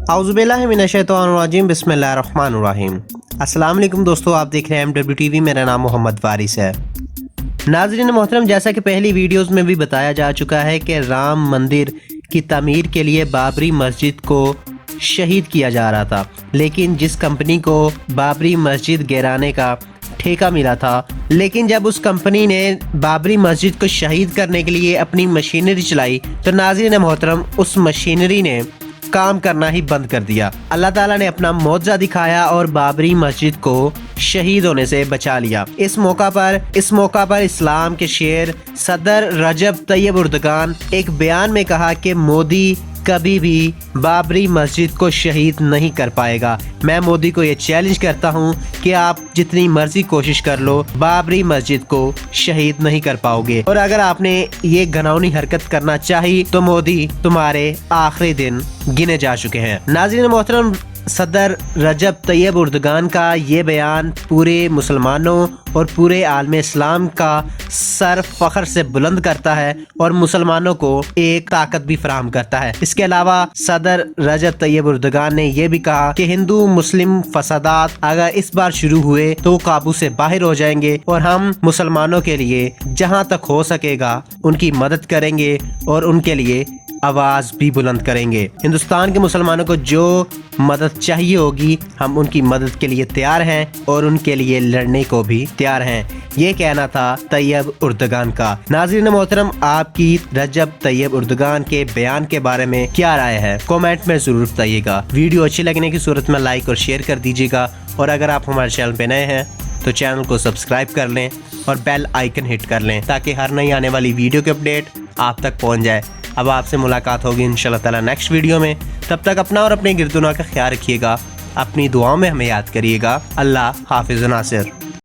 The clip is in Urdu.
اعوذ باللہ من الشیطان الرجیم، بسم اللہ الرحمن الرحیم۔ السلام علیکم دوستو، آپ دیکھ رہے ہیں MWTV، میرا نام محمد وارث ہے۔ ناظرین محترم، جیسا کہ پہلی ویڈیوز میں بھی بتایا جا چکا ہے کہ رام مندر کی تعمیر کے لیے بابری مسجد کو شہید کیا جا رہا تھا، لیکن جس کمپنی کو بابری مسجد گرانے کا ٹھیکہ ملا تھا، لیکن جب اس کمپنی نے بابری مسجد کو شہید کرنے کے لیے اپنی مشینری چلائی تو ناظرین محترم اس مشینری نے کام کرنا ہی بند کر دیا۔ اللہ تعالیٰ نے اپنا معجزہ دکھایا اور بابری مسجد کو شہید ہونے سے بچا لیا۔ اس موقع پر اسلام کے شیر صدر رجب طیب اردگان ایک بیان میں کہا کہ مودی کبھی بھی بابری مسجد کو شہید نہیں کر پائے گا۔ میں مودی کو یہ چیلنج کرتا ہوں کہ آپ جتنی مرضی کوشش کر لو، بابری مسجد کو شہید نہیں کر پاؤ گے، اور اگر آپ نے یہ گھناؤنی حرکت کرنا چاہی تو مودی تمہارے آخری دن گنے جا چکے ہیں۔ ناظرین محترم، صدر رجب طیب اردگان کا یہ بیان پورے مسلمانوں اور پورے عالم اسلام کا سر فخر سے بلند کرتا ہے اور مسلمانوں کو ایک طاقت بھی فراہم کرتا ہے۔ اس کے علاوہ صدر رجب طیب اردگان نے یہ بھی کہا کہ ہندو مسلم فسادات اگر اس بار شروع ہوئے تو وہ قابو سے باہر ہو جائیں گے، اور ہم مسلمانوں کے لیے جہاں تک ہو سکے گا ان کی مدد کریں گے اور ان کے لیے آواز بھی بلند کریں گے۔ ہندوستان کے مسلمانوں کو جو مدد چاہیے ہوگی، ہم ان کی مدد کے لیے تیار ہیں اور ان کے لیے لڑنے کو بھی تیار ہیں۔ یہ کہنا تھا طیب اردگان کا۔ ناظرین محترم، آپ کی رجب طیب اردگان کے بیان کے بارے میں کیا رائے ہے؟ کامنٹ میں ضرور بتائیے گا۔ ویڈیو اچھی لگنے کی صورت میں لائک اور شیئر کر دیجیے گا، اور اگر آپ ہمارے چینل پہ نئے ہیں تو چینل کو سبسکرائب کر لیں اور بیل آئیکن ہٹ کر لیں تاکہ ہر نئی آنے والی ویڈیو کی اپڈیٹ آپ تک پہنچ جائے۔ اب آپ سے ملاقات ہوگی انشاءاللہ تعالی نیکسٹ ویڈیو میں۔ تب تک اپنا اور اپنے گردونوں کا خیال رکھیے گا، اپنی دعاؤں میں ہمیں یاد کریے گا۔ اللہ حافظ ناصر۔